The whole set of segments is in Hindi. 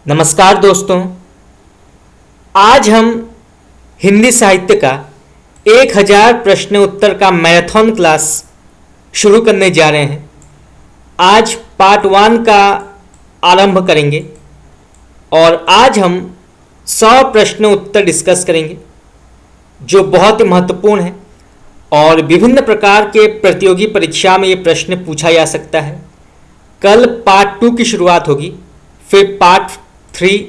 नमस्कार दोस्तों। आज हम हिंदी साहित्य का 1000 प्रश्न उत्तर का मैराथन क्लास शुरू करने जा रहे हैं। आज पार्ट 1 का आरंभ करेंगे और आज हम 100 प्रश्न उत्तर डिस्कस करेंगे जो बहुत ही महत्वपूर्ण है और विभिन्न प्रकार के प्रतियोगी परीक्षा में ये प्रश्न पूछा जा सकता है। कल पार्ट 2 की शुरुआत होगी, फिर पार्ट 3,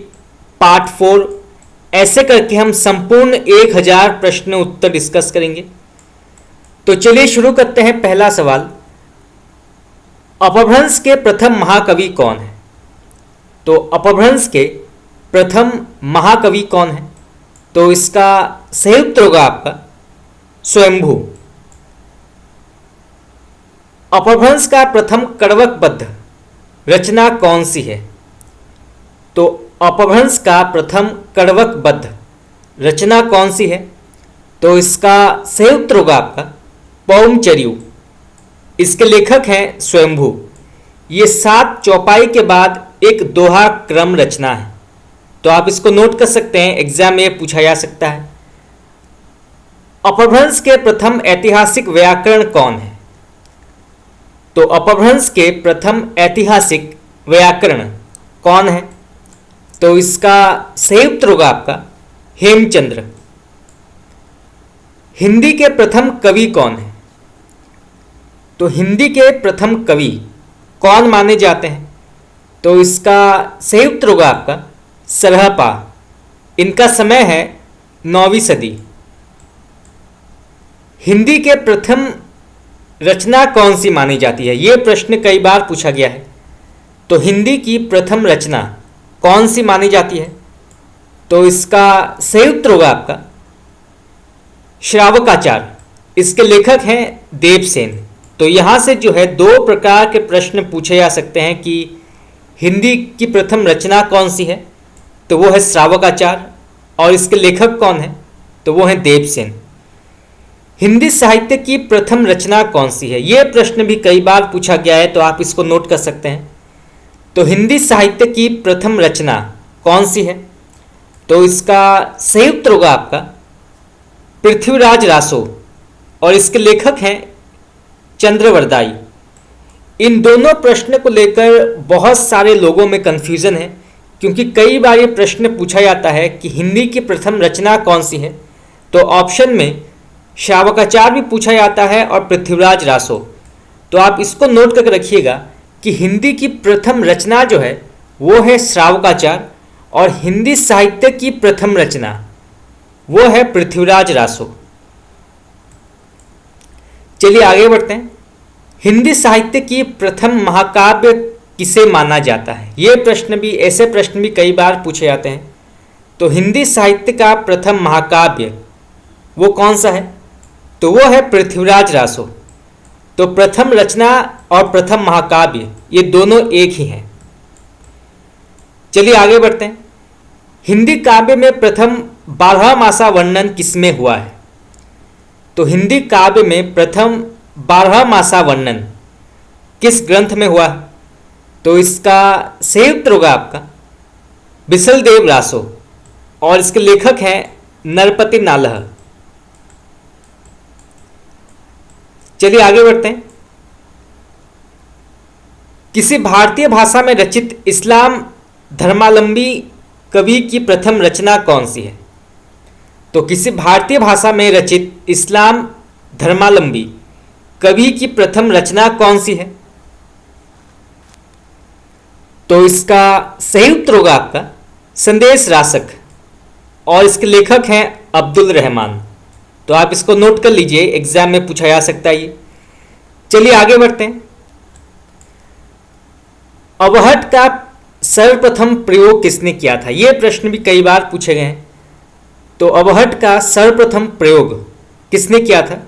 पार्ट 4, ऐसे करके हम संपूर्ण 1000 प्रश्न उत्तर डिस्कस करेंगे। तो चलिए शुरू करते हैं। पहला सवाल, अपभ्रंश के प्रथम महाकवि कौन है? तो अपभ्रंश के प्रथम महाकवि कौन है? तो इसका सही उत्तर होगा आपका स्वयंभू। अपभ्रंश का प्रथम कड़वकबद्ध रचना कौन सी है? तो अपभ्रंश का प्रथम कड़वकबद्ध रचना कौन सी है? तो इसका सही उत्तर होगा आपका पौमचर्यू। इसके लेखक हैं स्वयंभू। ये 7 चौपाई के बाद एक दोहा क्रम रचना है, तो आप इसको नोट कर सकते हैं, एग्जाम में पूछा जा सकता है। अपभ्रंश के प्रथम ऐतिहासिक व्याकरण कौन है? तो अपभ्रंश के प्रथम ऐतिहासिक व्याकरण कौन है? तो इसका सही उत्तर होगा आपका हेमचंद्र। हिंदी के प्रथम कवि कौन है? तो हिंदी के प्रथम कवि कौन माने जाते हैं? तो इसका सही उत्तर होगा आपका सरहपा। इनका समय है 9वीं सदी। हिंदी के प्रथम रचना कौन सी मानी जाती है? ये प्रश्न कई बार पूछा गया है। तो हिंदी की प्रथम रचना कौन सी मानी जाती है? तो इसका सही उत्तर होगा आपका श्रावकाचार। इसके लेखक हैं देवसेन। तो यहाँ से जो है 2 प्रकार के प्रश्न पूछे जा सकते हैं कि हिंदी की प्रथम रचना कौन सी है? तो वो है श्रावकाचार। और इसके लेखक कौन है? तो वो है देवसेन। हिंदी साहित्य की प्रथम रचना कौन सी है? ये प्रश्न भी कई बार पूछा गया है, तो आप इसको नोट कर सकते हैं। तो हिंदी साहित्य की प्रथम रचना कौन सी है? तो इसका सही उत्तर होगा आपका पृथ्वीराज रासो। और इसके लेखक हैं चंद्रवरदाई। इन दोनों प्रश्न को लेकर बहुत सारे लोगों में कन्फ्यूज़न है, क्योंकि कई बार ये प्रश्न पूछा जाता है कि हिंदी की प्रथम रचना कौन सी है। तो ऑप्शन में श्रावकाचार भी पूछा जाता है और पृथ्वीराज रासो। तो आप इसको नोट करके रखिएगा कि हिंदी की प्रथम रचना जो है वो है श्रावकाचार और हिंदी साहित्य की प्रथम रचना वो है पृथ्वीराज रासो। चलिए आगे बढ़ते हैं। हिंदी साहित्य की प्रथम महाकाव्य किसे माना जाता है? ये प्रश्न भी, ऐसे प्रश्न भी कई बार पूछे जाते हैं। तो हिंदी साहित्य का प्रथम महाकाव्य वो कौन सा है? तो वो है पृथ्वीराज रासो। तो प्रथम रचना और प्रथम महाकाव्य ये दोनों एक ही हैं। चलिए आगे बढ़ते हैं। हिंदी काव्य में प्रथम 12 मासा वर्णन किसमें हुआ है? तो हिंदी काव्य में प्रथम 12 मासा वर्णन किस ग्रंथ में हुआ है? तो इसका सही उत्तर होगा आपका बिसलदेव रासो। और इसके लेखक हैं नरपति नालह। चलिए आगे बढ़ते हैं। किसी भारतीय भाषा में रचित इस्लाम धर्मावलंबी कवि की प्रथम रचना कौन सी है? तो किसी भारतीय भाषा में रचित इस्लाम धर्मावलंबी कवि की प्रथम रचना कौन सी है? तो इसका सही उत्तर होगा आपका संदेश रासक। और इसके लेखक हैं अब्दुल रहमान। तो आप इसको नोट कर लीजिए, एग्जाम में पूछा जा सकता है ये। चलिए आगे बढ़ते हैं। अवहट का सर्वप्रथम प्रयोग किसने किया था? ये प्रश्न भी कई बार पूछे गए हैं। तो अवहट का सर्वप्रथम प्रयोग किसने किया था?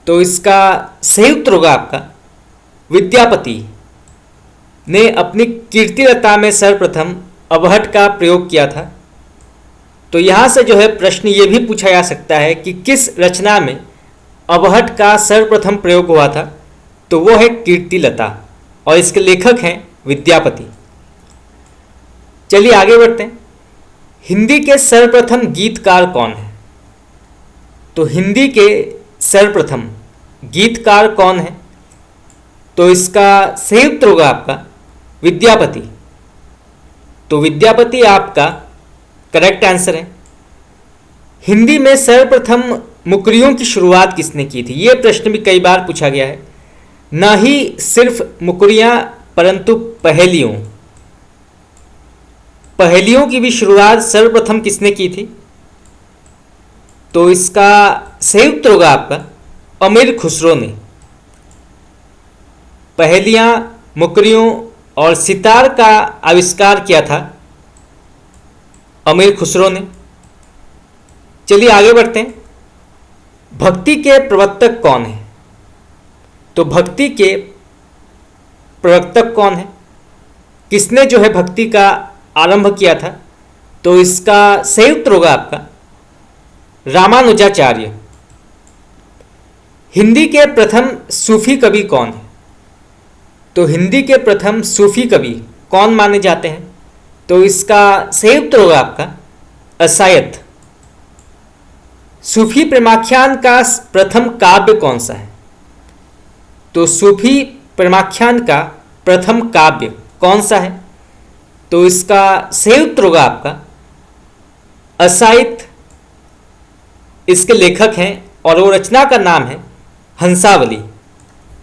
तो इसका सही उत्तर होगा आपका विद्यापति ने अपनी कीर्तिलता में सर्वप्रथम अवहट का प्रयोग किया था। तो यहाँ से जो है प्रश्न ये भी पूछा जा सकता है कि किस रचना में अवहट का सर्वप्रथम प्रयोग हुआ था? तो वो है कीर्तिलता और इसके लेखक हैं विद्यापति। चलिए आगे बढ़ते हैं। हिंदी के सर्वप्रथम गीतकार कौन है? तो हिंदी के सर्वप्रथम गीतकार कौन है? तो इसका सही उत्तर होगा आपका विद्यापति। तो विद्यापति आपका करेक्ट आंसर है। हिंदी में सर्वप्रथम मुकरियों की शुरुआत किसने की थी? ये प्रश्न भी कई बार पूछा गया है। न ही सिर्फ मुकरियां परंतु पहेलियों की भी शुरुआत सर्वप्रथम किसने की थी? तो इसका सही उत्तर होगा आपका अमीर खुसरो ने। पहेलियां, मुकरियों और सितार का आविष्कार किया था अमीर खुसरो ने। चलिए आगे बढ़ते हैं। भक्ति के प्रवर्तक कौन है? तो भक्ति के प्रवर्तक कौन है? किसने जो है भक्ति का आरंभ किया था? तो इसका सही उत्तर होगा आपका रामानुजाचार्य। हिंदी के प्रथम सूफी कवि कौन है? तो हिंदी के प्रथम सूफी कवि कौन माने जाते हैं? तो इसका सही उत्तर होगा आपका असायत। सूफी प्रेमाख्यान का प्रथम काव्य कौन सा है? तो सूफी प्रेमाख्यान का प्रथम काव्य कौन सा है? तो इसका सही उत्तर होगा आपका असायत। इसके लेखक हैं और वो रचना का नाम है हंसावली।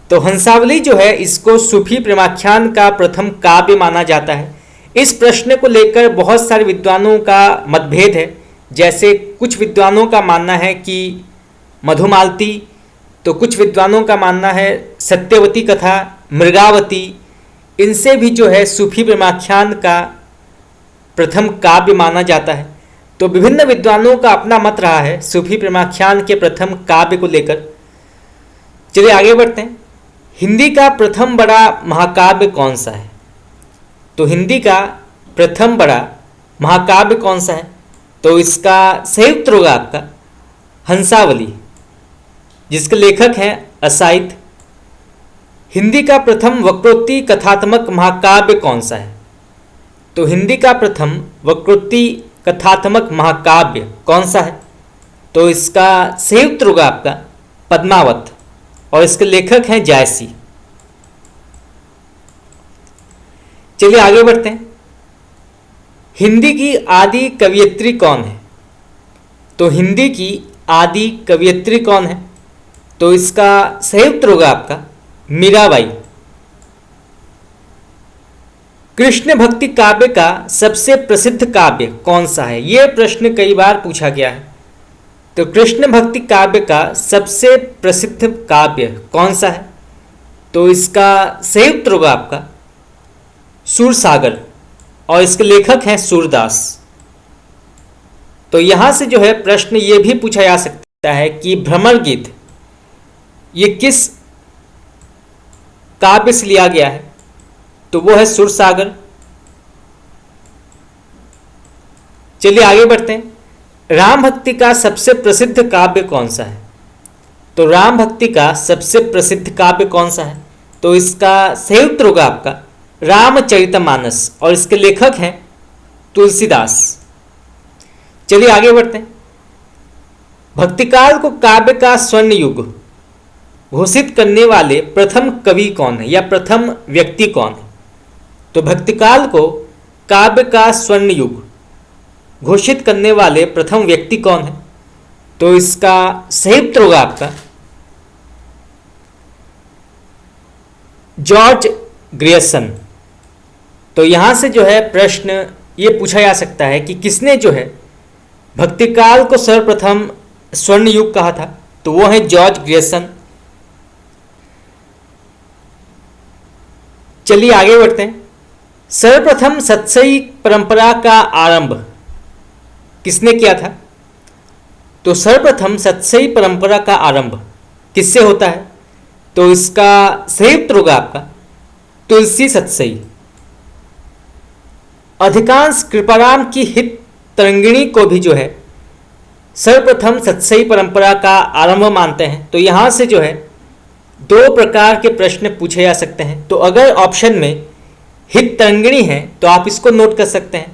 तो हंसावली जो है इसको सूफी प्रेमाख्यान का प्रथम काव्य माना जाता है। इस प्रश्न को लेकर बहुत सारे विद्वानों का मतभेद है। जैसे कुछ विद्वानों का मानना है कि मधुमालती, तो कुछ विद्वानों का मानना है सत्यवती कथा, मृगावती, इनसे भी जो है सूफी प्रेमाख्यान का प्रथम काव्य माना जाता है। तो विभिन्न विद्वानों का अपना मत रहा है सूफी प्रेमाख्यान के प्रथम काव्य को लेकर। चलिए आगे बढ़ते हैं। हिंदी का प्रथम बड़ा महाकाव्य कौन सा है? तो हिंदी का प्रथम बड़ा महाकाव्य कौन सा है? तो इसका सही उत्तर होगा आपका हंसावली, जिसके लेखक हैं असायत। हिंदी का प्रथम वक्रोक्ति कथात्मक महाकाव्य कौन सा है? तो हिंदी का प्रथम वक्रोक्ति कथात्मक महाकाव्य कौन सा है? तो इसका सही उत्तर होगा आपका पद्मावत, और इसके लेखक हैं जायसी। चलिए आगे बढ़ते हैं। हिंदी की आदि कवयित्री कौन है? तो हिंदी की आदि कवयित्री कौन है? तो इसका सही उत्तर होगा आपका मीराबाई। कृष्ण भक्ति काव्य का सबसे प्रसिद्ध काव्य कौन सा है? यह प्रश्न कई बार पूछा गया है। तो कृष्ण भक्ति काव्य का सबसे प्रसिद्ध काव्य कौन सा है? तो इसका सही उत्तर होगा आपका सूरसागर, और इसके लेखक हैं सूरदास। तो यहां से जो है प्रश्न ये भी पूछा जा सकता है कि भ्रमर गीत ये किस काव्य से लिया गया है? तो वो है सूरसागर। चलिए आगे बढ़ते हैं। राम भक्ति का सबसे प्रसिद्ध काव्य कौन सा है? तो राम भक्ति का सबसे प्रसिद्ध काव्य कौन सा है? तो इसका सही उत्तर होगा आपका रामचरितमानस, और इसके लेखक हैं तुलसीदास। चलिए आगे बढ़ते हैं। भक्तिकाल को काव्य का स्वर्ण युग घोषित करने वाले प्रथम कवि कौन है या प्रथम व्यक्ति कौन है? तो भक्तिकाल को काव्य का स्वर्ण युग घोषित करने वाले प्रथम व्यक्ति कौन है? तो इसका सही उत्तर होगा आपका जॉर्ज ग्रियर्सन। तो यहां से जो है प्रश्न ये पूछा जा सकता है कि किसने जो है भक्तिकाल को सर्वप्रथम स्वर्ण युग कहा था? तो वो है जॉर्ज ग्रियर्सन। चलिए आगे बढ़ते हैं। सर्वप्रथम सतसई परंपरा का आरंभ किसने किया था? तो सर्वप्रथम सतसई परंपरा का आरंभ किससे होता है? तो इसका सही उत्तर होगा आपका तुलसी सतसई। अधिकांश कृपाराम की हित तरंगिणी को भी जो है सर्वप्रथम सतसई परंपरा का आरंभ मानते हैं। तो यहाँ से जो है दो प्रकार के प्रश्न पूछे जा सकते हैं। तो अगर ऑप्शन में हित तरंगिणी है तो आप इसको नोट कर सकते हैं,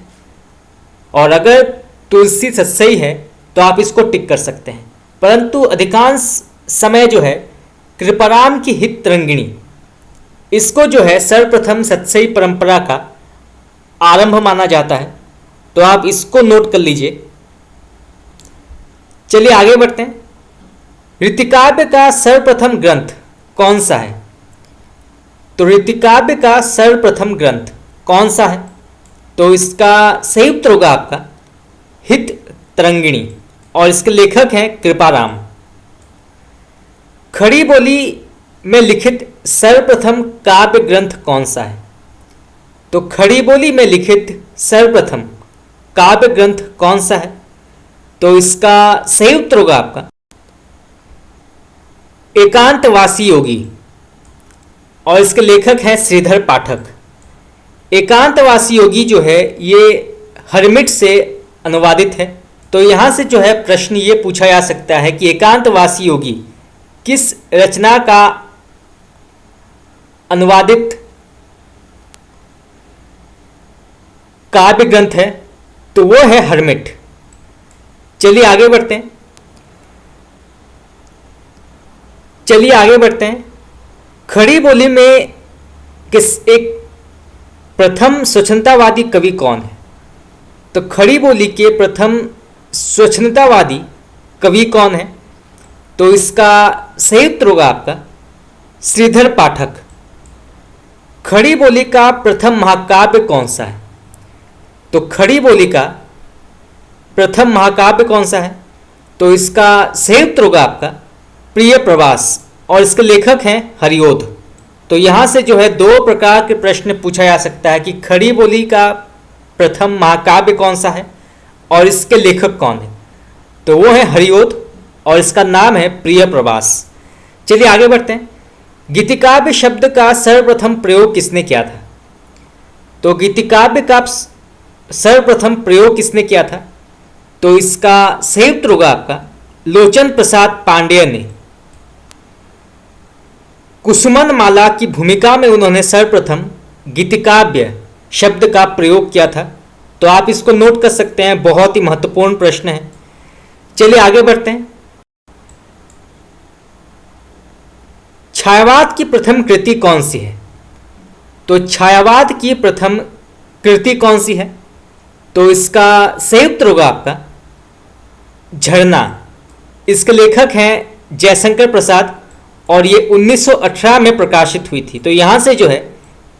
और अगर तुलसी सही है तो आप इसको टिक कर सकते हैं। परंतु अधिकांश समय जो है कृपाराम की हित तरंगिणी, इसको जो है सर्वप्रथम सत्सई परंपरा का आरंभ माना जाता है, तो आप इसको नोट कर लीजिए। चलिए आगे बढ़ते हैं। ऋतिकाव्य का सर्वप्रथम ग्रंथ कौन सा है? तो ऋतिकाव्य का सर्वप्रथम ग्रंथ कौन सा है? तो इसका सही उत्तर होगा आपका हित तरंगिणी, और इसके लेखक हैं कृपाराम। खड़ी बोली में लिखित सर्वप्रथम काव्य ग्रंथ कौन सा है? तो खड़ी बोली में लिखित सर्वप्रथम काव्य ग्रंथ कौन सा है? तो इसका सही उत्तर होगा आपका एकांतवासी योगी, और इसके लेखक हैं श्रीधर पाठक। एकांतवासी योगी जो है ये हरमिट से अनुवादित है। तो यहाँ से जो है प्रश्न ये पूछा जा सकता है कि एकांतवासी योगी किस रचना का अनुवादित काव्य ग्रंथ है? तो वो है हरमिट। चलिए आगे बढ़ते हैं। खड़ी बोली में किस एक प्रथम स्वच्छंदतावादी कवि कौन है? तो खड़ी बोली के प्रथम स्वच्छंदतावादी कवि कौन है? तो इसका सही उत्तर होगा आपका श्रीधर पाठक। खड़ी बोली का प्रथम महाकाव्य कौन सा है? तो खड़ी बोली का प्रथम महाकाव्य कौन सा है? तो इसका सही उत्तर होगा आपका प्रिय प्रवास, और इसके लेखक हैं हरिओध। तो यहाँ से जो है दो प्रकार के प्रश्न पूछा जा सकता है कि खड़ी बोली का प्रथम महाकाव्य कौन सा है और इसके लेखक कौन है? तो वो है हरिओध, और इसका नाम है प्रिय प्रवास। चलिए आगे बढ़ते हैं। गीतिकाव्य शब्द का सर्वप्रथम प्रयोग किसने किया था? तो गीतिकाव्य का सर्वप्रथम प्रयोग किसने किया था? तो इसका सही उत्तर होगा आपका लोचन प्रसाद पांडेय ने। कुसुमन माला की भूमिका में उन्होंने सर्वप्रथम गीतिकाव्य शब्द का प्रयोग किया था। तो आप इसको नोट कर सकते हैं, बहुत ही महत्वपूर्ण प्रश्न है। चलिए आगे बढ़ते हैं। छायावाद की प्रथम कृति कौन सी है? तो छायावाद की प्रथम कृति कौन सी है? तो इसका सही उत्तर होगा आपका झरना। इसके लेखक हैं जयशंकर प्रसाद, और ये 1918 में प्रकाशित हुई थी। तो यहाँ से जो है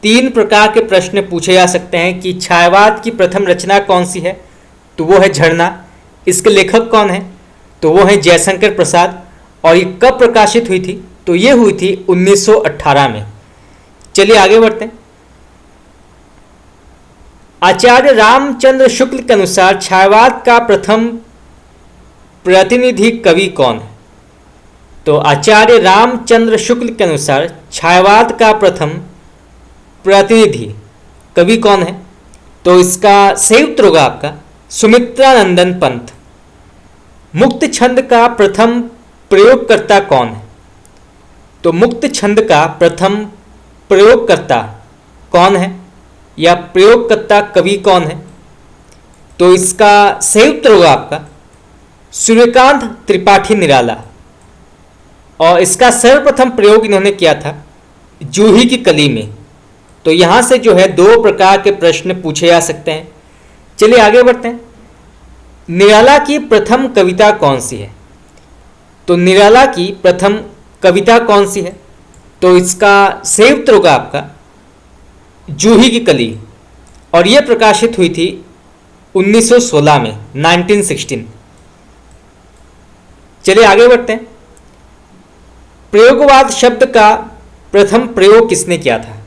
तीन प्रकार के प्रश्न पूछे जा सकते हैं कि छायावाद की प्रथम रचना कौन सी है? तो वो है झरना। इसके लेखक कौन है? तो वो है जयशंकर प्रसाद, और ये कब प्रकाशित हुई थी? तो ये हुई थी 1918 में। चलिए आगे बढ़ते हैं। आचार्य रामचंद्र शुक्ल के अनुसार छायावाद का प्रथम प्रतिनिधि कवि कौन है? तो आचार्य रामचंद्र शुक्ल के अनुसार छायावाद का प्रथम प्रतिनिधि कवि कौन है? तो इसका सही उत्तर होगा आपका सुमित्रानंदन पंत। मुक्त छंद का प्रथम प्रयोगकर्ता कौन है? तो मुक्त छंद का प्रथम प्रयोगकर्ता कौन है, या प्रयोगकर्ता कवि कौन है? तो इसका सही उत्तर होगा आपका सूर्यकांत त्रिपाठी निराला, और इसका सर्वप्रथम प्रयोग इन्होंने किया था जूही की कली में। तो यहाँ से जो है दो प्रकार के प्रश्न पूछे जा सकते हैं। चलिए आगे बढ़ते हैं। निराला की प्रथम कविता कौन सी है? तो निराला की प्रथम कविता कौन सी है? तो इसका सही उत्तर होगा आपका जूही की कली, और यह प्रकाशित हुई थी 1916 में, 1916। चलिए आगे बढ़ते हैं। प्रयोगवाद शब्द का प्रथम प्रयोग किसने किया था?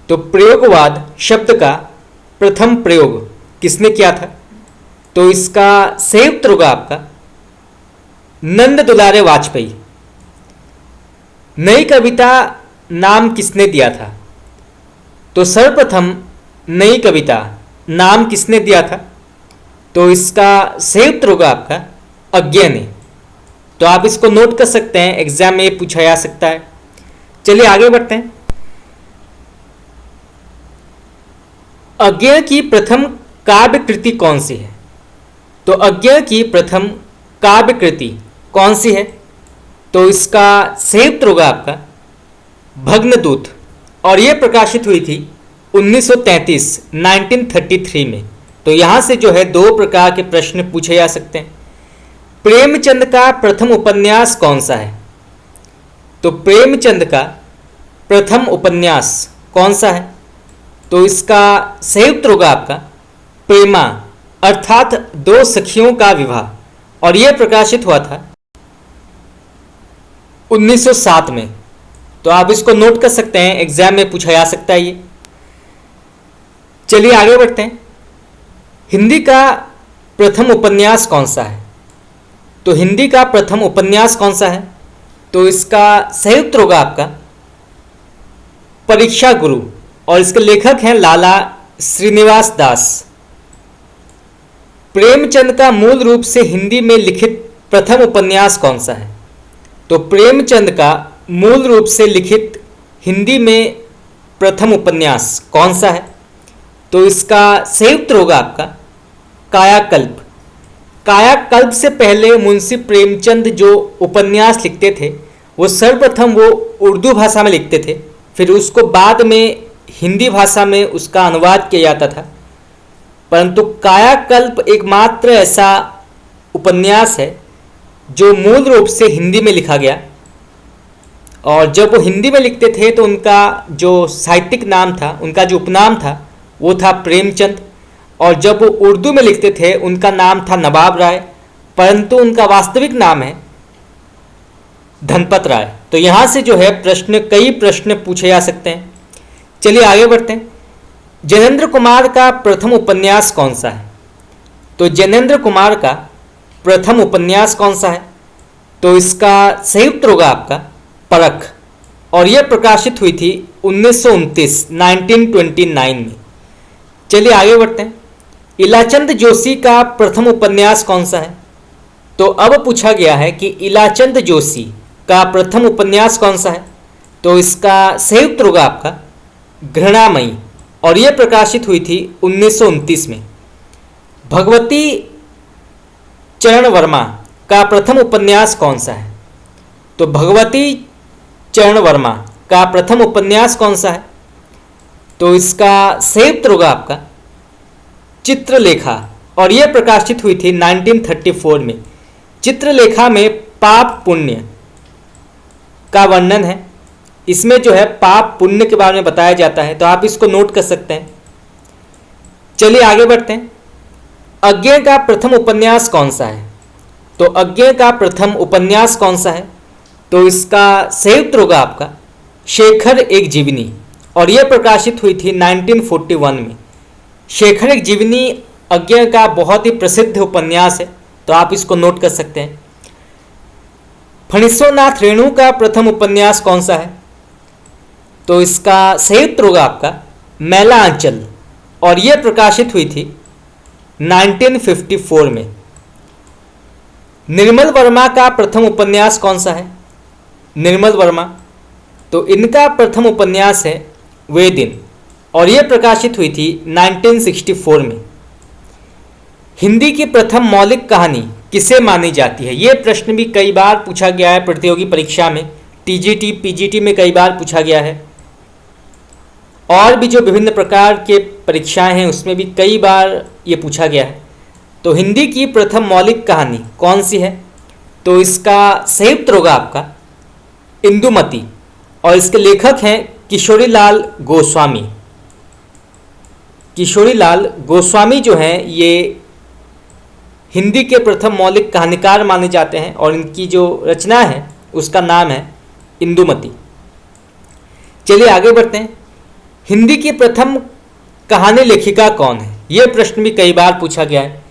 तो प्रयोगवाद शब्द का प्रथम प्रयोग किसने किया था? तो इसका सही उत्तर होगा आपका नंद दुलारे वाजपेयी। नई कविता नाम किसने दिया था? तो सर्वप्रथम नई कविता नाम किसने दिया था? तो इसका सही उत्तर होगा आपका अज्ञेय ने। तो आप इसको नोट कर सकते हैं, एग्जाम में पूछा जा सकता है। चलिए आगे बढ़ते हैं। अज्ञेय की प्रथम काव्य कृति कौन सी है? तो अज्ञेय की प्रथम काव्य कृति कौन सी है? तो इसका सही उत्तर होगा आपका भग्नदूत, और यह प्रकाशित हुई थी 1933 में। तो यहाँ से जो है दो प्रकार के प्रश्न पूछे जा सकते हैं। प्रेमचंद का प्रथम उपन्यास कौन सा है? तो प्रेमचंद का प्रथम उपन्यास कौन सा है? तो इसका सही उत्तर होगा आपका प्रेमा, अर्थात दो सखियों का विवाह, और यह प्रकाशित हुआ था 1907 में। तो आप इसको नोट कर सकते हैं, एग्जाम में पूछा जा सकता है ये। चलिए आगे बढ़ते हैं। हिंदी का प्रथम उपन्यास कौन सा है? तो हिंदी का प्रथम उपन्यास कौन सा है? तो इसका सही उत्तर होगा आपका परीक्षा गुरु, और इसके लेखक हैं लाला श्रीनिवास दास। प्रेमचंद का मूल रूप से हिंदी में लिखित प्रथम उपन्यास कौन सा है? तो प्रेमचंद का मूल रूप से लिखित हिंदी में प्रथम उपन्यास कौन सा है? तो इसका सही उत्तर होगा आपका कायाकल्प। कायाकल्प से पहले मुंशी प्रेमचंद जो उपन्यास लिखते थे वो सर्वप्रथम वो उर्दू भाषा में लिखते थे, फिर उसको बाद में हिंदी भाषा में उसका अनुवाद किया जाता था। परंतु कायाकल्प एकमात्र ऐसा उपन्यास है जो मूल रूप से हिंदी में लिखा गया, और जब वो हिंदी में लिखते थे तो उनका जो साहित्यिक नाम था, उनका जो उपनाम था वो था प्रेमचंद, और जब वो उर्दू में लिखते थे उनका नाम था नवाब राय, परंतु उनका वास्तविक नाम है धनपत राय। तो यहाँ से जो है कई प्रश्न पूछे जा सकते हैं। चलिए आगे बढ़ते हैं। जैनेन्द्र कुमार का प्रथम उपन्यास कौन सा है? तो जैनेन्द्र कुमार का प्रथम उपन्यास कौन सा है? तो इसका सही उत्तर होगा आपका परख, और यह प्रकाशित हुई थी 1929 में। चलिए आगे बढ़ते हैं। इलाचंद जोशी का प्रथम उपन्यास कौन सा है? तो अब पूछा गया है कि इलाचंद जोशी का प्रथम उपन्यास कौन सा है? तो इसका सही उत्तर होगा आपका घृणामयी, और यह प्रकाशित हुई थी 1929 में। भगवती चरण वर्मा का प्रथम उपन्यास कौन सा है? तो भगवती चरण वर्मा का प्रथम उपन्यास कौन सा है? तो इसका सही उत्तर होगा आपका चित्रलेखा, और यह प्रकाशित हुई थी 1934 में। चित्रलेखा में पाप पुण्य का वर्णन है, इसमें जो है पाप पुण्य के बारे में बताया जाता है, तो आप इसको नोट कर सकते हैं। चलिए आगे बढ़ते हैं। अज्ञेय का प्रथम उपन्यास कौन सा है? तो अज्ञेय का प्रथम उपन्यास कौन सा है? तो इसका सही उत्तर होगा आपका शेखर एक जीवनी, और यह प्रकाशित हुई थी 1941 में। शेखर एक जीवनी अज्ञेय का बहुत ही प्रसिद्ध उपन्यास है, तो आप इसको नोट कर सकते हैं। फणीश्वरनाथ रेणु का प्रथम उपन्यास कौन सा है? तो इसका सही उत्तर होगा आपका मैला आंचल, और यह प्रकाशित हुई थी 1954 में। निर्मल वर्मा का प्रथम उपन्यास कौन सा है? निर्मल वर्मा, तो इनका प्रथम उपन्यास है वे दिन, और यह प्रकाशित हुई थी 1964 में। हिंदी की प्रथम मौलिक कहानी किसे मानी जाती है? यह प्रश्न भी कई बार पूछा गया है प्रतियोगी परीक्षा में, टीजीटी पीजीटी में कई बार पूछा गया है, और भी जो विभिन्न प्रकार के परीक्षाएं हैं उसमें भी कई बार ये पूछा गया है। तो हिंदी की प्रथम मौलिक कहानी कौन सी है? तो इसका सही उत्तर होगा आपका इंदुमती, और इसके लेखक हैं किशोरीलाल गोस्वामी। किशोरीलाल गोस्वामी जो हैं ये हिंदी के प्रथम मौलिक कहानीकार माने जाते हैं, और इनकी जो रचना है उसका नाम है इंदुमती। चलिए आगे बढ़ते हैं। हिंदी की प्रथम कहानी लेखिका कौन है? यह प्रश्न भी कई बार पूछा गया है।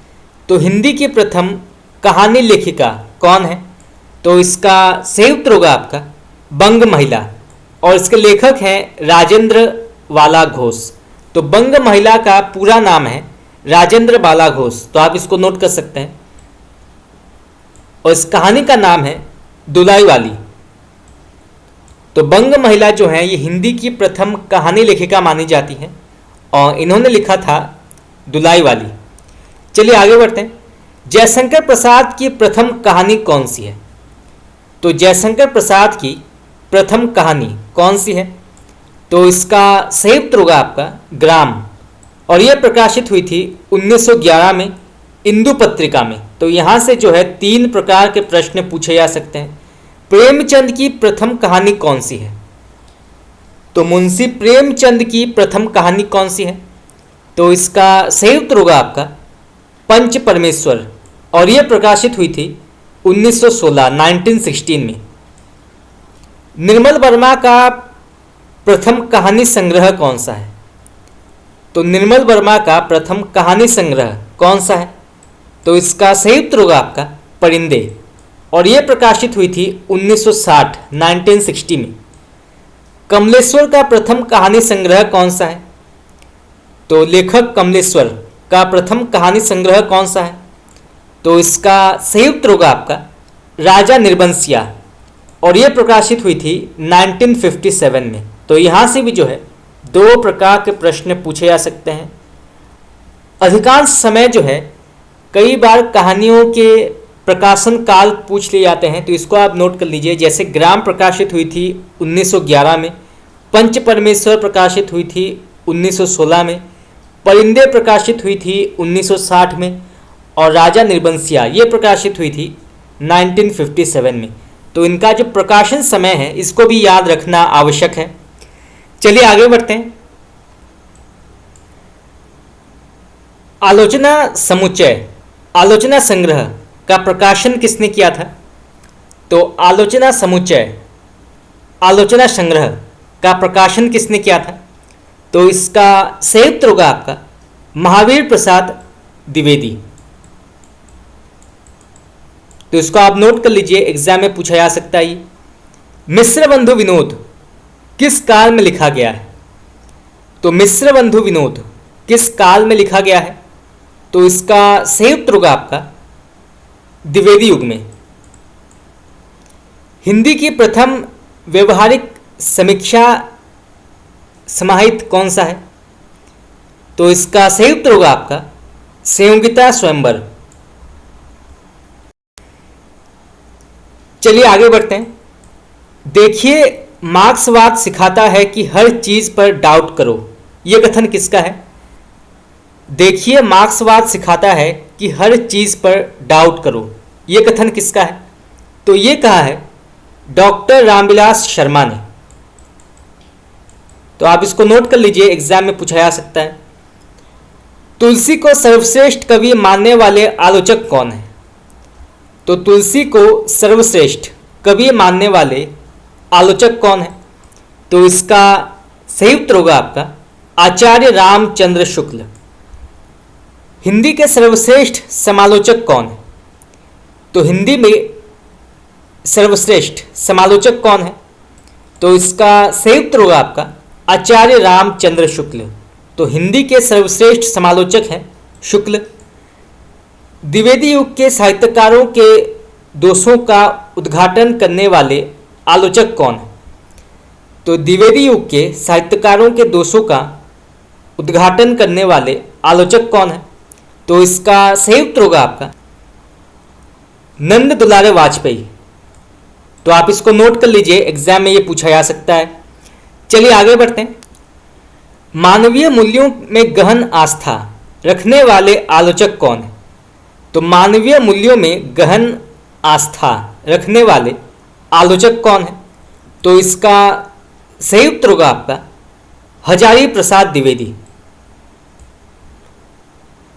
तो हिंदी की प्रथम कहानी लेखिका कौन है? तो इसका सही उत्तर होगा आपका बंग महिला, और इसके लेखक हैं राजेंद्र वाला घोष। तो बंग महिला का पूरा नाम है राजेंद्र बाला घोष, तो आप इसको नोट कर सकते हैं, और इस कहानी का नाम है दुलाई वाली। तो बंग महिला जो है ये हिंदी की प्रथम कहानी लेखिका मानी जाती है, और इन्होंने लिखा था दुलाई वाली। चलिए आगे बढ़ते हैं। जयशंकर प्रसाद की प्रथम कहानी कौन सी है? तो जयशंकर प्रसाद की प्रथम कहानी कौन सी है? तो इसका सही उत्तर होगा आपका ग्राम, और यह प्रकाशित हुई थी 1911 में इंदु पत्रिका में। तो यहाँ से जो है 3 प्रकार के प्रश्न पूछे जा सकते हैं। प्रेमचंद की प्रथम कहानी कौन सी है? तो मुंशी प्रेमचंद की प्रथम कहानी कौन सी है? तो इसका सही उत्तर होगा आपका पंच परमेश्वर, और यह प्रकाशित हुई थी 1916 में। निर्मल वर्मा का प्रथम कहानी संग्रह कौन सा है? तो निर्मल वर्मा का प्रथम कहानी संग्रह कौन सा है? तो इसका सही उत्तर होगा आपका परिंदे, और यह प्रकाशित हुई थी 1960 में। कमलेश्वर का प्रथम कहानी संग्रह कौन सा है? तो लेखक कमलेश्वर का प्रथम कहानी संग्रह कौन सा है? तो इसका सही उत्तर होगा आपका राजा निर्बंसिया, और यह प्रकाशित हुई थी 1957 में। तो यहाँ से भी जो है 2 प्रकार के प्रश्न पूछे जा सकते हैं। अधिकांश समय जो है कई बार कहानियों के प्रकाशन काल पूछ लिए जाते हैं, तो इसको आप नोट कर लीजिए। जैसे ग्राम प्रकाशित हुई थी 1911 में, पंच परमेश्वर प्रकाशित हुई थी 1916 में, परिंदे प्रकाशित हुई थी 1960 में, और राजा निर्बंसिया ये प्रकाशित हुई थी 1957 में। तो इनका जो प्रकाशन समय है इसको भी याद रखना आवश्यक है। चलिए आगे बढ़ते हैं। आलोचना समुच्चय, आलोचना संग्रह का प्रकाशन किसने किया था? तो आलोचना समुच्चय, आलोचना संग्रह का प्रकाशन किसने किया था? तो इसका सही उत्तर होगा आपका महावीर प्रसाद द्विवेदी। तो इसको आप नोट कर लीजिए, एग्जाम में पूछा जा सकता है। मिश्र बंधु विनोद किस काल में लिखा गया है? तो मिश्र बंधु विनोद किस काल में लिखा गया है? तो इसका सही उत्तर होगा आपका द्विवेदी युग में। हिंदी की प्रथम व्यवहारिक समीक्षा समाहित कौन सा है? तो इसका सही उत्तर होगा आपका संयोगिता स्वयंवर। चलिए आगे बढ़ते हैं। देखिए मार्क्सवाद सिखाता है कि हर चीज पर डाउट करो, यह कथन किसका है? देखिए मार्क्सवाद सिखाता है कि हर चीज पर डाउट करो, यह कथन किसका है? तो ये कहा है डॉक्टर रामविलास शर्मा ने। तो आप इसको नोट कर लीजिए, एग्जाम में पूछा जा सकता है। तुलसी को सर्वश्रेष्ठ कवि मानने वाले आलोचक कौन है? तो तुलसी को सर्वश्रेष्ठ कवि मानने वाले आलोचक कौन है? तो इसका सही उत्तर होगा आपका आचार्य रामचंद्र शुक्ल। हिंदी के सर्वश्रेष्ठ समालोचक कौन है? तो हिंदी में सर्वश्रेष्ठ समालोचक कौन है? तो इसका सही उत्तर होगा आपका आचार्य रामचंद्र शुक्ल। तो हिंदी के सर्वश्रेष्ठ समालोचक हैं शुक्ल। द्विवेदी युग के साहित्यकारों के दोषों का उद्घाटन करने वाले आलोचक कौन है? तो द्विवेदी युग के साहित्यकारों के दोषों का उद्घाटन करने वाले आलोचक कौन है? तो इसका सही उत्तर होगा आपका नंद दुलारे वाजपेयी। तो आप इसको नोट कर लीजिए, एग्जाम में ये पूछा जा सकता है। चलिए आगे बढ़ते हैं। मानवीय मूल्यों में गहन आस्था रखने वाले आलोचक कौन है? तो मानवीय मूल्यों में गहन आस्था रखने वाले आलोचक कौन है? तो इसका सही उत्तर होगा आपका हजारी प्रसाद द्विवेदी।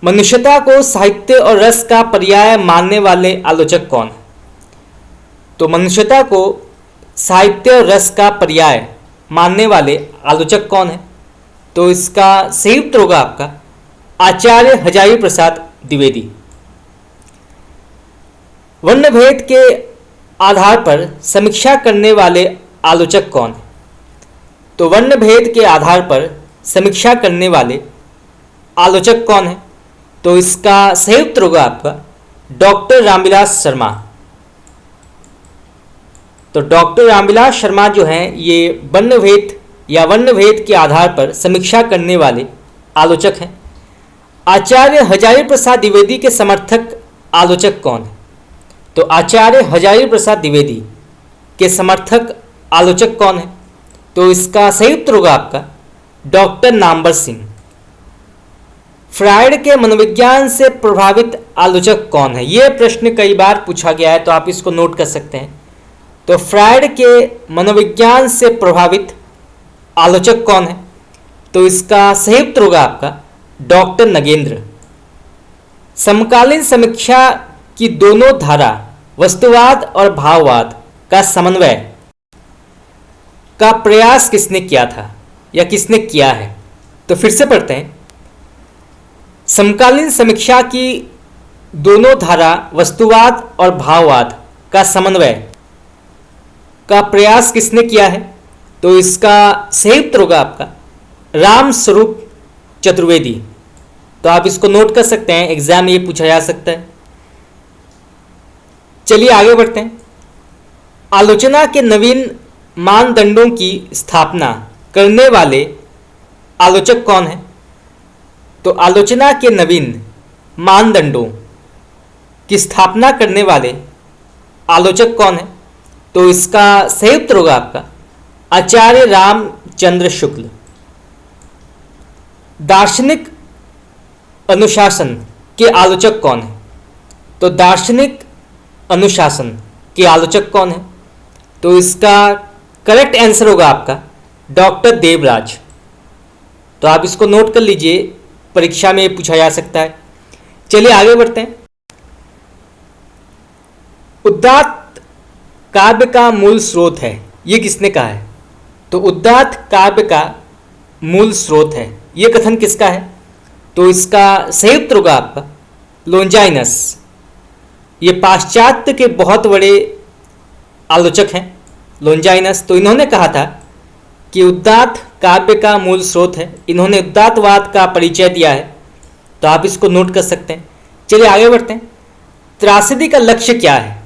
मनुष्यता को साहित्य और रस का पर्याय मानने वाले आलोचक कौन है? तो मनुष्यता को साहित्य और रस का पर्याय मानने वाले आलोचक कौन है? तो इसका सही उत्तर होगा आपका आचार्य हजारी प्रसाद द्विवेदी। वर्णभेद के आधार पर समीक्षा करने वाले आलोचक कौन है? तो वर्णभेद के आधार पर समीक्षा करने वाले आलोचक कौन है? तो इसका सही उत्तर होगा आपका डॉक्टर रामविलास शर्मा। तो डॉक्टर रामविलास शर्मा जो हैं ये वर्णभेद या वर्णभेद के आधार पर समीक्षा करने वाले आलोचक हैं। आचार्य हजारी प्रसाद द्विवेदी के समर्थक आलोचक कौन है? तो आचार्य हजारी प्रसाद द्विवेदी के समर्थक आलोचक कौन है? तो इसका सही उत्तर होगा आपका डॉक्टर नामवर सिंह। फ्रायड के मनोविज्ञान से प्रभावित आलोचक कौन है? यह प्रश्न कई बार पूछा गया है, तो आप इसको नोट कर सकते हैं। तो फ्रायड के मनोविज्ञान से प्रभावित आलोचक कौन है? तो इसका सही उत्तर होगा आपका डॉक्टर नगेंद्र। समकालीन समीक्षा की दोनों धारा वस्तुवाद और भाववाद का समन्वय का प्रयास किसने किया था या किसने किया है? तो फिर से पढ़ते हैं। समकालीन समीक्षा की दोनों धारा वस्तुवाद और भाववाद का समन्वय का प्रयास किसने किया है? तो इसका सही उत्तर होगा आपका राम स्वरूप चतुर्वेदी। तो आप इसको नोट कर सकते हैं, एग्जाम में ये पूछा जा सकता है। चलिए आगे बढ़ते हैं। आलोचना के नवीन मानदंडों की स्थापना करने वाले आलोचक कौन है? तो आलोचना के नवीन मानदंडों की स्थापना करने वाले आलोचक कौन है? तो इसका सही उत्तर होगा आपका आचार्य रामचंद्र शुक्ल। दार्शनिक अनुशासन के आलोचक कौन है? तो दार्शनिक अनुशासन के आलोचक कौन है? तो इसका करेक्ट आंसर होगा आपका डॉक्टर देवराज। तो आप इसको नोट कर लीजिए, परीक्षा में पूछा जा सकता है। चलिए आगे बढ़ते हैं। उदात्त काव्य का मूल स्रोत है, ये किसने कहा है? तो उदात्त काव्य का मूल स्रोत है, ये कथन किसका है? तो इसका सही उत्तर होगा आपका लोंजाइनस। ये पाश्चात्य के बहुत बड़े आलोचक हैं लोंजाइनस। तो इन्होंने कहा था कि उदात्त काव्य का मूल स्रोत है, इन्होंने उदात्तवाद का परिचय दिया है। तो आप इसको नोट कर सकते हैं। चलिए आगे बढ़ते हैं। त्रासदी का लक्ष्य क्या है?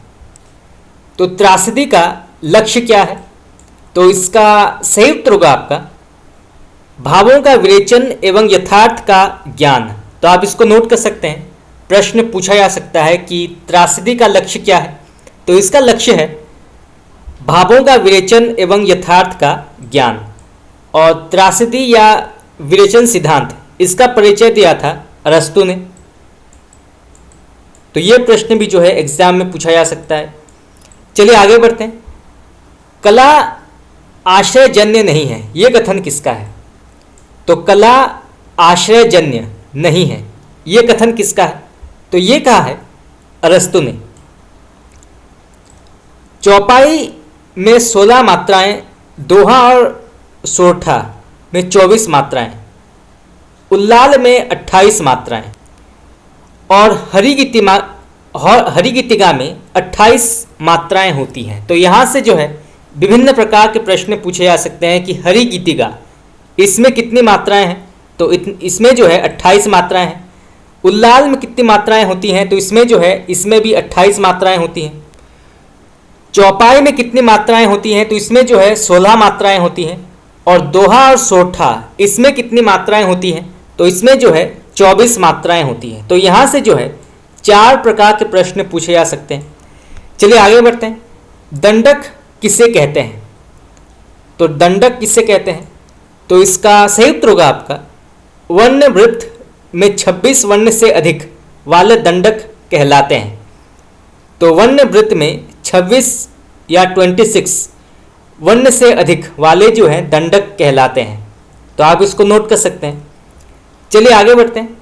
तो त्रासदी का लक्ष्य क्या है? तो इसका सही उत्तर होगा आपका भावों का विवेचन एवं यथार्थ का ज्ञान। तो आप इसको नोट कर सकते हैं, प्रश्न पूछा जा सकता है कि त्रासदी का लक्ष्य क्या है? तो इसका लक्ष्य है भावों का विवेचन एवं यथार्थ का ज्ञान। और त्रासदी या विवेचन सिद्धांत, इसका परिचय दिया था अरस्तु ने। तो ये प्रश्न भी जो है एग्जाम में पूछा जा सकता है। चलिए आगे बढ़ते हैं। कला आश्रयजन्य नहीं है, ये कथन किसका है? तो कला आश्रयजन्य नहीं है, ये कथन किसका है? तो ये कहा है अरस्तु ने। चौपाई में 16 मात्राएं, दोहा और सोरठा में 24 मात्राएं, उल्लाल में 28 मात्राएं और हरिगीतिका में 28 मात्राएं होती हैं। तो यहाँ से जो है विभिन्न प्रकार के प्रश्न पूछे जा सकते हैं कि हरिगीतिका, इसमें कितनी मात्राएं हैं? तो इसमें जो है 28 मात्राएं हैं। उल्लाल में कितनी मात्राएं होती हैं? तो इसमें जो है इसमें भी 28 मात्राएं होती हैं। चौपाई में कितनी मात्राएं होती हैं? तो इसमें जो है 16 मात्राएं होती हैं। और दोहा और सोरठा, इसमें कितनी मात्राएं होती हैं? तो इसमें जो है 24 मात्राएं होती हैं। तो यहाँ से जो है 4 प्रकार के प्रश्न पूछे जा सकते हैं। चलिए आगे बढ़ते हैं। दंडक किसे कहते हैं? तो दंडक किसे कहते हैं? तो इसका सही उत्तर होगा आपका वर्ण वृत्त में 26 वर्ण से अधिक वाले दंडक कहलाते हैं। तो वर्ण वृत्त में 26 या 26 वर्ण से अधिक वाले जो हैं दंडक कहलाते हैं। तो आप इसको नोट कर सकते हैं। चलिए आगे बढ़ते हैं।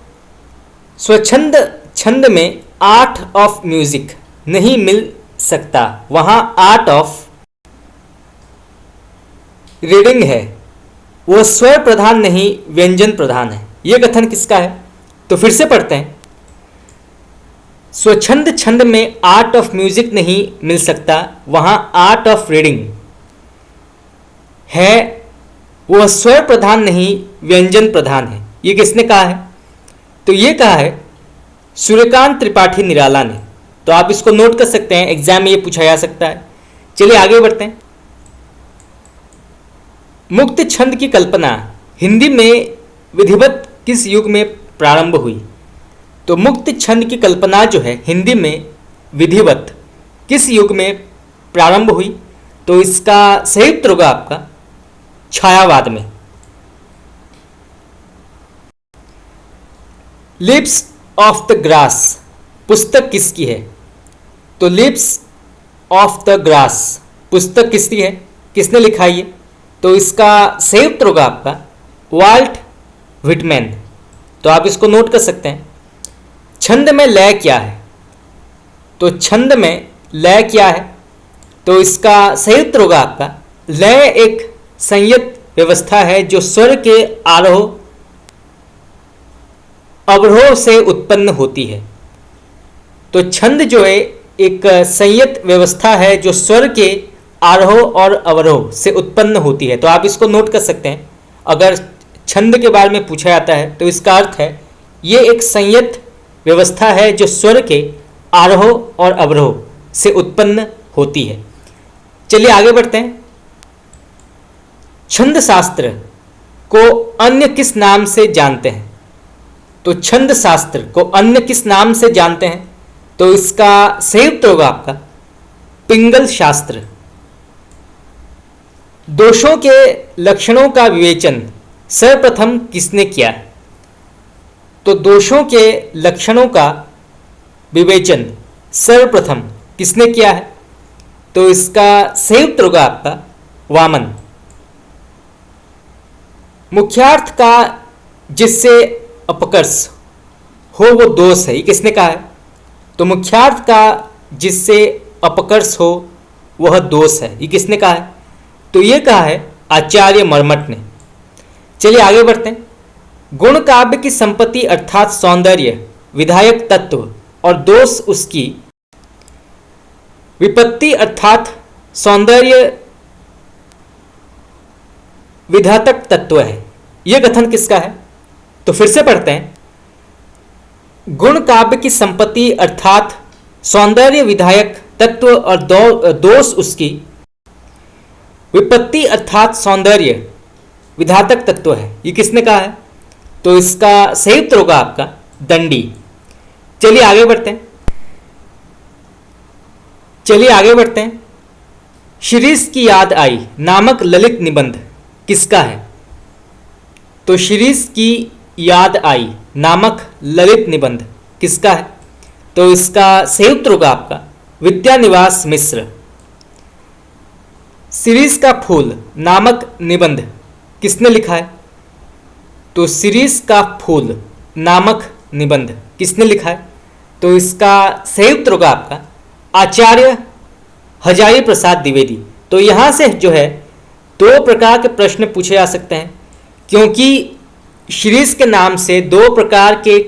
स्वच्छंद छंद में आर्ट ऑफ म्यूजिक नहीं मिल सकता, वहां आर्ट ऑफ रीडिंग है, वो स्वर प्रधान नहीं व्यंजन प्रधान है, ये कथन किसका है? तो फिर से पढ़ते हैं। स्वच्छंद छंद में आर्ट ऑफ म्यूजिक नहीं मिल सकता, वहां आर्ट ऑफ रीडिंग है, वह स्वर प्रधान नहीं व्यंजन प्रधान है, ये किसने कहा है? तो ये कहा है सूर्यकांत त्रिपाठी निराला ने। तो आप इसको नोट कर सकते हैं, एग्जाम में ये पूछा जा सकता है। चलिए आगे बढ़ते हैं। मुक्त छंद की कल्पना हिंदी में विधिवत किस युग में प्रारंभ हुई? तो मुक्त छंद की कल्पना जो है हिंदी में विधिवत किस युग में प्रारंभ हुई? तो इसका सही उत्तर होगा आपका छायावाद में। लिप्स ऑफ द ग्रास पुस्तक किसकी है? तो लिप्स ऑफ द ग्रास पुस्तक किसकी है, किसने लिखा है ये? तो इसका सही उत्तर होगा आपका वाल्ट व्हिटमैन। तो आप इसको नोट कर सकते हैं। छंद में लय क्या है? तो छंद में लय क्या है? तो इसका सही उत्तर होगा आपका लय एक संयत व्यवस्था है जो स्वर के आरोह अवरोह से उत्पन्न होती है। तो छंद जो है एक संयत व्यवस्था है जो स्वर के आरोह और अवरोह से उत्पन्न होती है। तो आप इसको नोट कर सकते हैं। अगर छंद के बारे में पूछा जाता है तो इसका अर्थ है ये एक संयत व्यवस्था है जो स्वर के आरोह और अवरोह से उत्पन्न होती है। चलिए आगे बढ़ते हैं। छंद शास्त्र को अन्य किस नाम से जानते हैं? तो छंद शास्त्र को अन्य किस नाम से जानते हैं? तो इसका सही उत्तर होगा आपका पिंगल शास्त्र। दोषों के लक्षणों का विवेचन सर्वप्रथम किसने किया? तो दोषों के लक्षणों का विवेचन सर्वप्रथम किसने किया है? तो इसका सही उत्तर होगा आपका वामन। मुख्यार्थ का जिससे अपकर्ष हो वो दोष है, ये किसने कहा है? तो मुख्यार्थ का जिससे अपकर्ष हो वह दोष है, ये किसने कहा है? तो ये कहा है आचार्य मर्मट ने। चलिए आगे बढ़ते हैं। गुण काव्य की संपत्ति अर्थात सौंदर्य विधायक तत्व और दोष उसकी विपत्ति अर्थात सौंदर्य विधातक तत्व है। यह कथन किसका है? तो फिर से पढ़ते हैं। गुण काव्य की संपत्ति अर्थात सौंदर्य विधायक तत्व और दोष उसकी विपत्ति अर्थात सौंदर्य विधातक तत्व है, ये किसने कहा है? तो इसका सही उत्तर होगा आपका दंडी। चलिए आगे बढ़ते हैं। शिरीष की याद आई नामक ललित निबंध किसका है? तो शिरीष की याद आई नामक ललित निबंध किसका है? तो इसका सही उत्तर होगा आपका विद्यानिवास मिश्र। शिरीष का फूल नामक निबंध किसने लिखा है? तो शिरीष का फूल नामक निबंध किसने लिखा है? तो इसका सही उत्तर होगा आपका आचार्य हजारी प्रसाद द्विवेदी। तो यहाँ से जो है दो प्रकार के प्रश्न पूछे जा सकते हैं, क्योंकि शिरीष के नाम से दो प्रकार के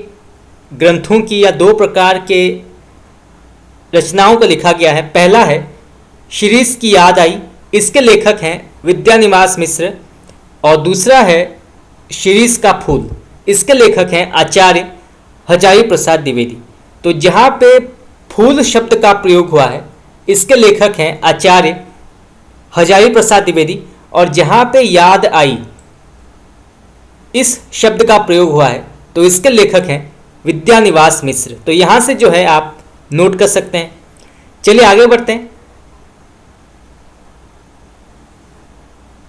ग्रंथों की या दो प्रकार के रचनाओं को लिखा गया है। पहला है शिरीष की याद आई, इसके लेखक हैं विद्यानिवास मिश्र, और दूसरा है शिरीष का फूल, इसके लेखक हैं आचार्य हजारी प्रसाद द्विवेदी। तो जहाँ पे फूल शब्द का प्रयोग हुआ है इसके लेखक हैं आचार्य हजारी प्रसाद द्विवेदी, और जहाँ पे याद आई इस शब्द का प्रयोग हुआ है तो इसके लेखक हैं विद्यानिवास मिश्र। तो यहाँ से जो है आप नोट कर सकते हैं। चलिए आगे बढ़ते हैं।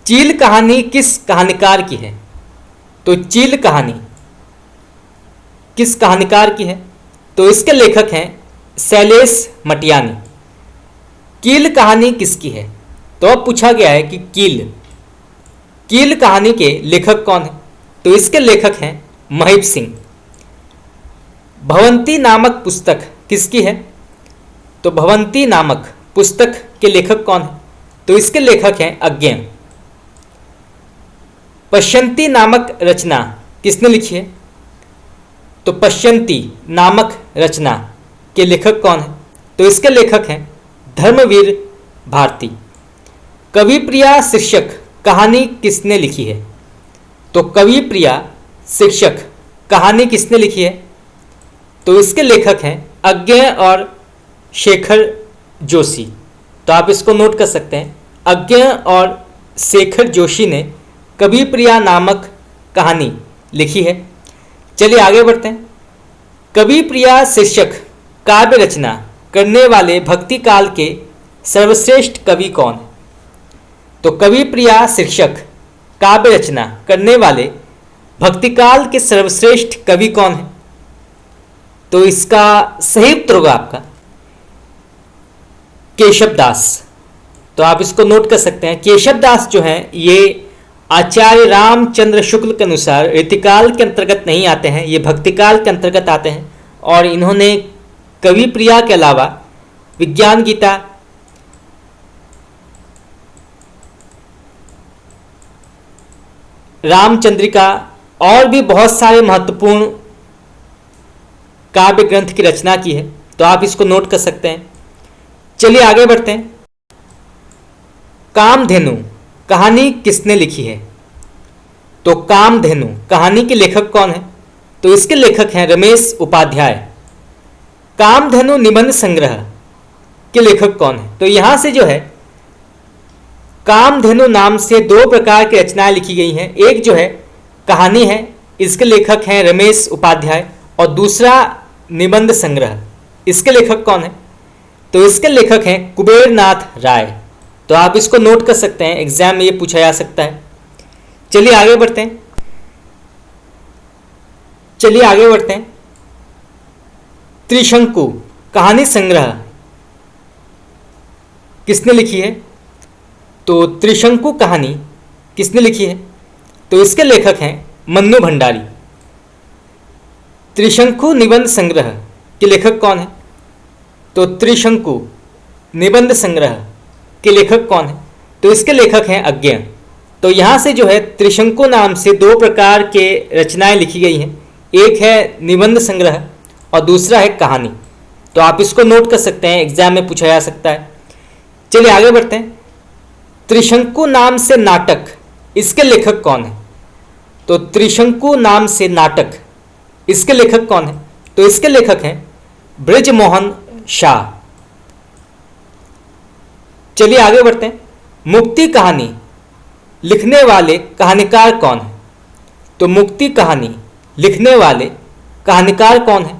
चील कहानी किस कहानीकार की है? तो चील कहानी किस कहानीकार की है? तो इसके लेखक हैं शैलेश मटियानी। कील कहानी किसकी है? तो अब पूछा गया है कि कील कहानी के लेखक कौन है? तो इसके लेखक हैं महिप सिंह। भवंती नामक पुस्तक किसकी है? तो भवंती नामक पुस्तक के लेखक कौन है? तो इसके लेखक हैं अज्ञेय। पश्यंती नामक रचना किसने लिखी है? तो पश्यंती नामक रचना के लेखक कौन है? तो इसके लेखक हैं धर्मवीर भारती। कविप्रिया शीर्षक कहानी किसने लिखी है? तो कविप्रिया शीर्षक कहानी किसने लिखी है? तो इसके लेखक हैं अज्ञेय और शेखर जोशी। तो आप इसको नोट कर सकते हैं, अज्ञेय और शेखर जोशी ने कविप्रिया नामक कहानी लिखी है। चलिए आगे बढ़ते हैं। कवि प्रिया शीर्षक काव्य रचना करने वाले भक्ति काल के सर्वश्रेष्ठ कवि कौन है? तो कवि प्रिया शीर्षक काव्य रचना करने वाले भक्ति काल के सर्वश्रेष्ठ कवि कौन है? तो इसका सही उत्तर होगा आपका केशव दास। तो आप इसको नोट कर सकते हैं। केशव दास जो हैं ये आचार्य रामचंद्र शुक्ल के अनुसार ऋतिकाल के अंतर्गत नहीं आते हैं, ये भक्तिकाल के अंतर्गत आते हैं। और इन्होंने कवि प्रिया के अलावा विज्ञान गीता, रामचंद्रिका और भी बहुत सारे महत्वपूर्ण काव्य ग्रंथ की रचना की है। तो आप इसको नोट कर सकते हैं। चलिए आगे बढ़ते हैं। कामधेनु कहानी किसने लिखी है? तो कामधेनु कहानी के लेखक कौन है? तो इसके लेखक हैं रमेश उपाध्याय। कामधेनु निबंध संग्रह के लेखक कौन है? तो यहां से जो है कामधेनु नाम से दो प्रकार की रचनाएं लिखी गई हैं। एक जो है कहानी है, इसके लेखक हैं रमेश उपाध्याय, और दूसरा निबंध संग्रह, इसके लेखक कौन है? तो इसके लेखक हैं कुबेरनाथ राय। तो आप इसको नोट कर सकते हैं, एग्जाम में ये पूछा जा सकता है। चलिए आगे बढ़ते हैं। त्रिशंकु कहानी संग्रह किसने लिखी है? तो त्रिशंकु कहानी किसने लिखी है? तो इसके लेखक हैं मन्नू भंडारी। त्रिशंकु निबंध संग्रह के लेखक कौन है? तो त्रिशंकु निबंध संग्रह के लेखक कौन है? तो इसके लेखक हैं अज्ञ। तो यहाँ से जो है त्रिशंकु नाम से दो प्रकार के रचनाएं लिखी गई हैं। एक है निबंध संग्रह और दूसरा है कहानी। तो आप इसको नोट कर सकते हैं, एग्जाम में पूछा जा सकता है। चलिए आगे बढ़ते हैं। त्रिशंकु नाम से नाटक, इसके लेखक कौन है? तो त्रिशंकु नाम से नाटक, इसके लेखक कौन है? तो इसके लेखक हैं ब्रजमोहन शाह। चलिए आगे बढ़ते हैं। मुक्ति कहानी लिखने वाले कहानीकार कौन है? तो मुक्ति कहानी लिखने वाले कहानीकार कौन है?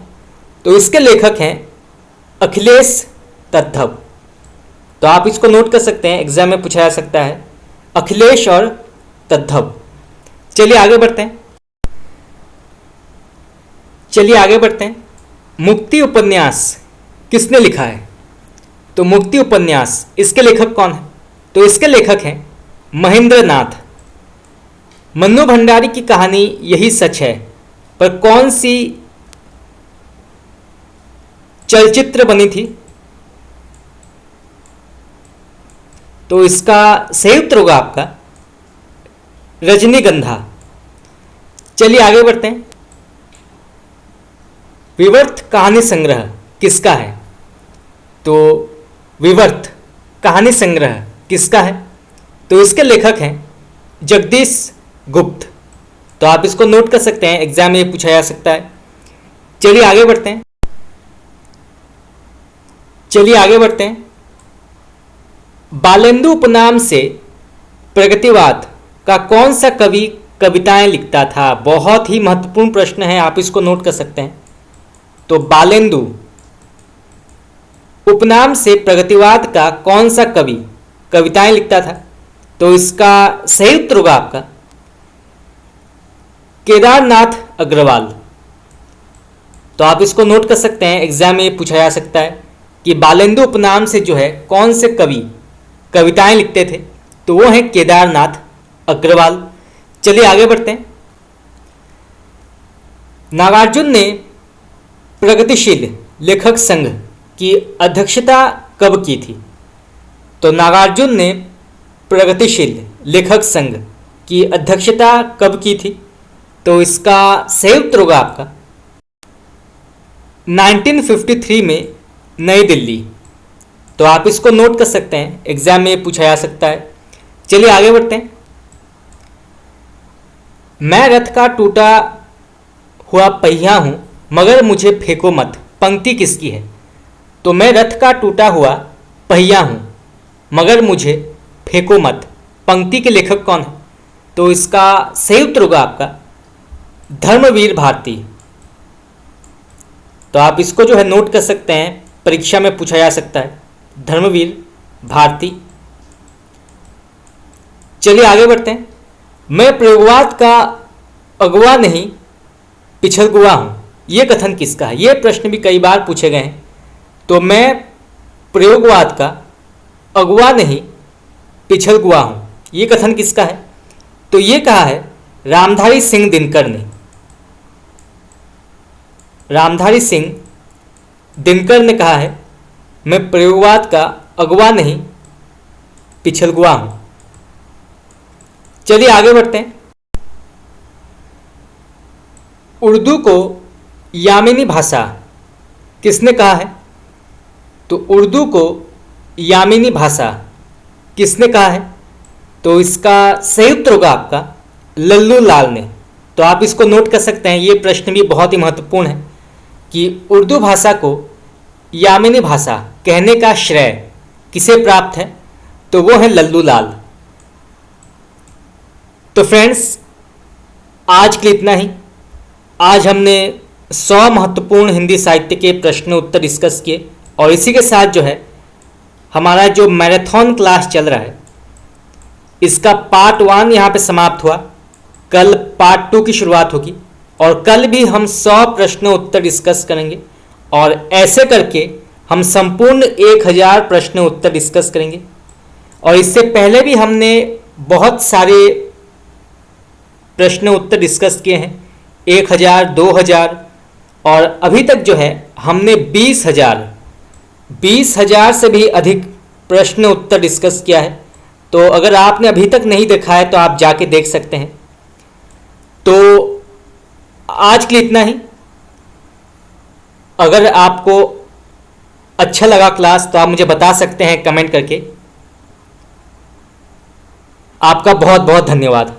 तो इसके लेखक हैं अखिलेश तद्धव। तो आप इसको नोट कर सकते हैं, एग्जाम में पूछा जा सकता है, अखिलेश और तद्धव। चलिए आगे बढ़ते हैं। मुक्ति उपन्यास किसने लिखा है? तो मुक्ति उपन्यास, इसके लेखक कौन है? तो इसके लेखक हैं महेंद्र नाथ। मन्नू भंडारी की कहानी यही सच है पर कौन सी चलचित्र बनी थी? तो इसका सही उत्तर होगा आपका रजनीगंधा। चलिए आगे बढ़ते हैं। विवर्त कहानी संग्रह किसका है? तो विवर्त कहानी संग्रह किसका है? तो इसके लेखक हैं जगदीश गुप्त। तो आप इसको नोट कर सकते हैं, एग्जाम में पूछा जा सकता है। चलिए आगे बढ़ते हैं। बालेंदु उपनाम से प्रगतिवाद का कौन सा कवि कविताएं लिखता था? बहुत ही महत्वपूर्ण प्रश्न है, आप इसको नोट कर सकते हैं। तो बालेंदु उपनाम से प्रगतिवाद का कौन सा कवि कविताएं लिखता था? तो इसका सही उत्तर होगा आपका केदारनाथ अग्रवाल। तो आप इसको नोट कर सकते हैं, एग्जाम में पूछा जा सकता है कि बालेंदु उपनाम से जो है कौन से कवि कविताएं लिखते थे? तो वो हैं केदारनाथ अग्रवाल। चलिए आगे बढ़ते हैं। नागार्जुन ने प्रगतिशील लेखक संघ की अध्यक्षता कब की थी? तो नागार्जुन ने प्रगतिशील लेखक संघ की अध्यक्षता कब की थी? तो इसका सही उत्तर होगा आपका 1953 में नई दिल्ली। तो आप इसको नोट कर सकते हैं, एग्जाम में पूछा जा सकता है। चलिए आगे बढ़ते हैं। मैं रथ का टूटा हुआ पहिया हूं मगर मुझे फेंको मत, पंक्ति किसकी है? तो मैं रथ का टूटा हुआ पहिया हूं मगर मुझे फेंको मत, पंक्ति के लेखक कौन है? तो इसका सही उत्तर होगा आपका धर्मवीर भारती। तो आप इसको जो है नोट कर सकते हैं, परीक्षा में पूछा जा सकता है, धर्मवीर भारती। चलिए आगे बढ़ते हैं। मैं प्रयोगवाद का अगुवा नहीं पिछलगुआ हूं, यह कथन किसका है? यह प्रश्न भी कई बार पूछे गए हैं। तो मैं प्रयोगवाद का अगुवा नहीं पिछलगुआ हूं, यह कथन किसका है? तो यह कहा है रामधारी सिंह दिनकर ने। रामधारी सिंह दिनकर ने कहा है मैं प्रयोगवाद का अगुवा नहीं पिछलगुआ हूं। चलिए आगे बढ़ते हैं। उर्दू को यामिनी भाषा किसने कहा है? तो उर्दू को यामिनी भाषा किसने कहा है? तो इसका सही उत्तर होगा आपका लल्लू लाल ने। तो आप इसको नोट कर सकते हैं, ये प्रश्न भी बहुत ही महत्वपूर्ण है कि उर्दू भाषा को यामिनी भाषा कहने का श्रेय किसे प्राप्त है? तो वो है लल्लू लाल। तो फ्रेंड्स, आज के लिए इतना ही। आज हमने 100 महत्वपूर्ण हिंदी साहित्य के प्रश्न उत्तर डिस्कस किए और इसी के साथ जो है हमारा जो मैराथन क्लास चल रहा है इसका पार्ट 1 यहाँ पे समाप्त हुआ। कल पार्ट 2 की शुरुआत होगी और कल भी हम 100 प्रश्न उत्तर डिस्कस करेंगे और ऐसे करके हम संपूर्ण 1000 प्रश्न उत्तर डिस्कस करेंगे। और इससे पहले भी हमने बहुत सारे प्रश्न उत्तर डिस्कस किए हैं, 1000, 2000 और अभी तक जो है हमने 20,000 से भी अधिक प्रश्न उत्तर डिस्कस किया है। तो अगर आपने अभी तक नहीं देखा है तो आप जाके देख सकते हैं। तो आज के लिए इतना ही। अगर आपको अच्छा लगा क्लास तो आप मुझे बता सकते हैं कमेंट करके। आपका बहुत बहुत धन्यवाद।